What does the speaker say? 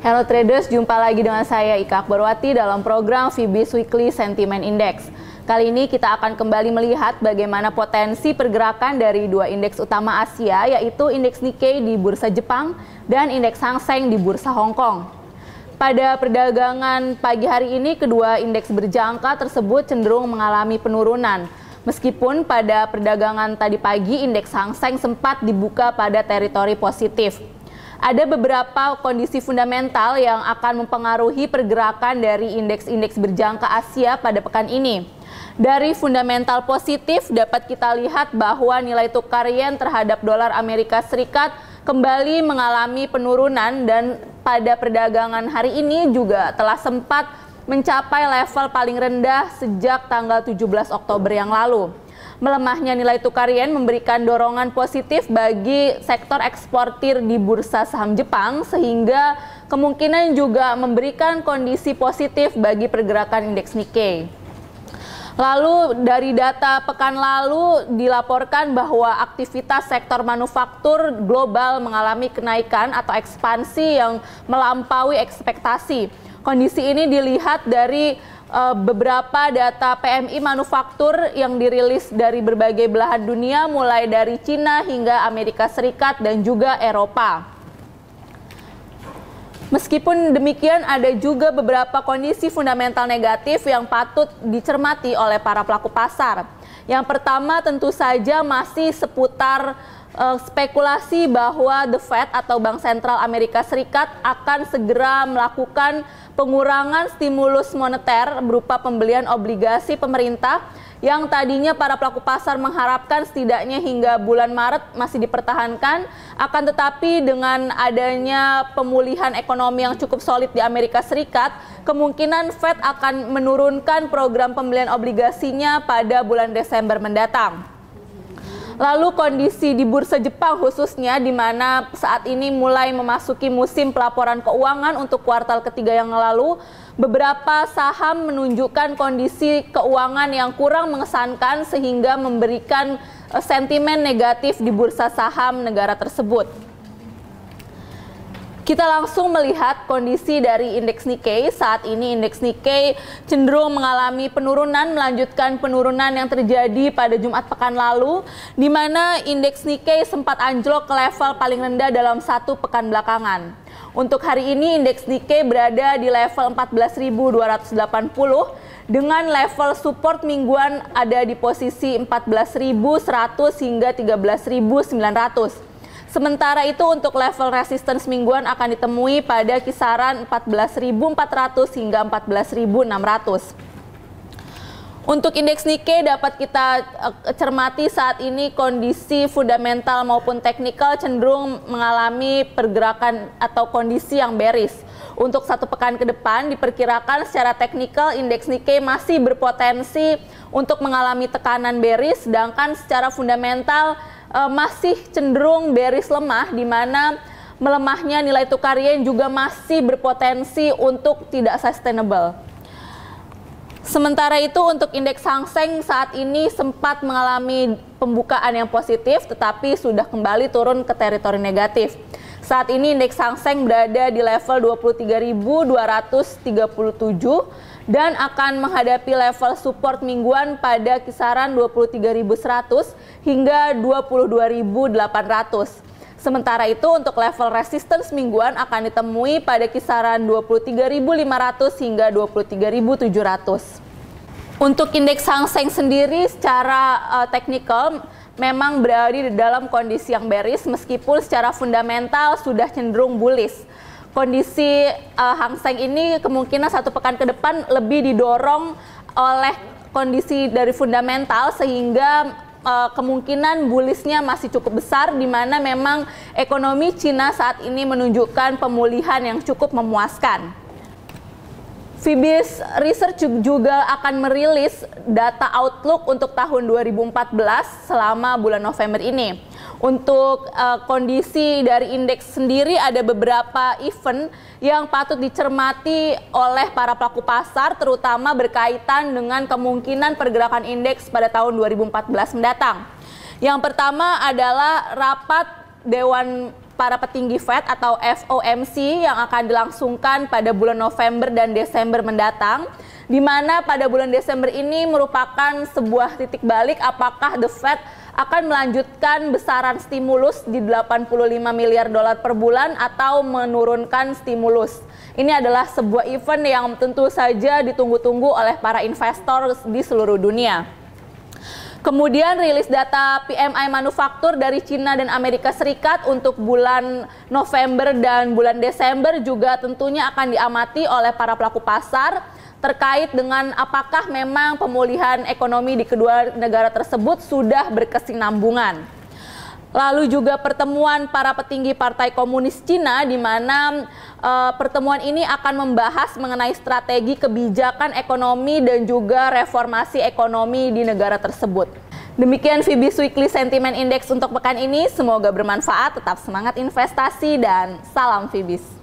Hello traders, jumpa lagi dengan saya Ika Akbarwati dalam program Fibis Weekly Sentiment Index. Kali ini kita akan kembali melihat bagaimana potensi pergerakan dari dua indeks utama Asia, yaitu indeks Nikkei di bursa Jepang dan indeks Hang Seng di bursa Hong Kong. Pada perdagangan pagi hari ini, kedua indeks berjangka tersebut cenderung mengalami penurunan. Meskipun pada perdagangan tadi pagi, indeks Hang Seng sempat dibuka pada teritori positif. Ada beberapa kondisi fundamental yang akan mempengaruhi pergerakan dari indeks-indeks berjangka Asia pada pekan ini. Dari fundamental positif dapat kita lihat bahwa nilai tukar yen terhadap dolar Amerika Serikat kembali mengalami penurunan dan pada perdagangan hari ini juga telah sempat mencapai level paling rendah sejak tanggal 17 Oktober yang lalu. Melemahnya nilai tukar yen memberikan dorongan positif bagi sektor eksportir di bursa saham Jepang, sehingga kemungkinan juga memberikan kondisi positif bagi pergerakan indeks Nikkei. Lalu dari data pekan lalu dilaporkan bahwa aktivitas sektor manufaktur global mengalami kenaikan atau ekspansi yang melampaui ekspektasi. Kondisi ini dilihat dari beberapa data PMI manufaktur yang dirilis dari berbagai belahan dunia, mulai dari Cina hingga Amerika Serikat dan juga Eropa. Meskipun demikian, ada juga beberapa kondisi fundamental negatif yang patut dicermati oleh para pelaku pasar. Yang pertama tentu saja masih seputar spekulasi bahwa The Fed atau Bank Sentral Amerika Serikat akan segera melakukan pengurangan stimulus moneter berupa pembelian obligasi pemerintah yang tadinya para pelaku pasar mengharapkan setidaknya hingga bulan Maret masih dipertahankan. Akan tetapi dengan adanya pemulihan ekonomi yang cukup solid di Amerika Serikat, kemungkinan Fed akan menurunkan program pembelian obligasinya pada bulan Desember mendatang. Lalu kondisi di bursa Jepang khususnya, di mana saat ini mulai memasuki musim pelaporan keuangan untuk kuartal ketiga yang lalu, beberapa saham menunjukkan kondisi keuangan yang kurang mengesankan sehingga memberikan sentimen negatif di bursa saham negara tersebut. Kita langsung melihat kondisi dari indeks Nikkei. Saat ini indeks Nikkei cenderung mengalami penurunan, melanjutkan penurunan yang terjadi pada Jumat pekan lalu, di mana indeks Nikkei sempat anjlok ke level paling rendah dalam satu pekan belakangan. Untuk hari ini indeks Nikkei berada di level 14.280 dengan level support mingguan ada di posisi 14.100 hingga 13.900. Sementara itu untuk level resistance mingguan akan ditemui pada kisaran 14.400 hingga 14.600. Untuk indeks Nikkei dapat kita cermati saat ini kondisi fundamental maupun teknikal cenderung mengalami pergerakan atau kondisi yang bearish. Untuk satu pekan ke depan diperkirakan secara teknikal indeks Nikkei masih berpotensi untuk mengalami tekanan bearish, sedangkan secara fundamental masih cenderung bearish lemah, di mana melemahnya nilai tukar yen juga masih berpotensi untuk tidak sustainable. Sementara itu untuk indeks Hang Seng saat ini sempat mengalami pembukaan yang positif tetapi sudah kembali turun ke teritori negatif. Saat ini indeks Hang Seng berada di level 23.237 dan akan menghadapi level support mingguan pada kisaran 23.100 hingga 22.800. Sementara itu untuk level resistance mingguan akan ditemui pada kisaran 23.500 hingga 23.700. Untuk indeks Hang Seng sendiri secara teknikal memang berada di dalam kondisi yang bearish, meskipun secara fundamental sudah cenderung bullish. Kondisi Hang Seng ini kemungkinan satu pekan ke depan lebih didorong oleh kondisi dari fundamental, sehingga kemungkinan bullishnya masih cukup besar, di mana memang ekonomi Cina saat ini menunjukkan pemulihan yang cukup memuaskan. Fibis Research juga akan merilis data outlook untuk tahun 2014 selama bulan November ini. Untuk kondisi dari indeks sendiri ada beberapa event yang patut dicermati oleh para pelaku pasar, terutama berkaitan dengan kemungkinan pergerakan indeks pada tahun 2014 mendatang. Yang pertama adalah rapat Dewan para petinggi Fed atau FOMC yang akan dilangsungkan pada bulan November dan Desember mendatang, di mana pada bulan Desember ini merupakan sebuah titik balik apakah The Fed akan melanjutkan besaran stimulus di 85 miliar dolar per bulan atau menurunkan stimulus. Ini adalah sebuah event yang tentu saja ditunggu-tunggu oleh para investor di seluruh dunia. Kemudian rilis data PMI manufaktur dari Cina dan Amerika Serikat untuk bulan November dan bulan Desember juga tentunya akan diamati oleh para pelaku pasar terkait dengan apakah memang pemulihan ekonomi di kedua negara tersebut sudah berkesinambungan. Lalu juga pertemuan para petinggi Partai Komunis Cina, di mana pertemuan ini akan membahas mengenai strategi kebijakan ekonomi dan juga reformasi ekonomi di negara tersebut. Demikian Fibis Weekly Sentiment Index untuk pekan ini, semoga bermanfaat, tetap semangat investasi dan salam Fibis.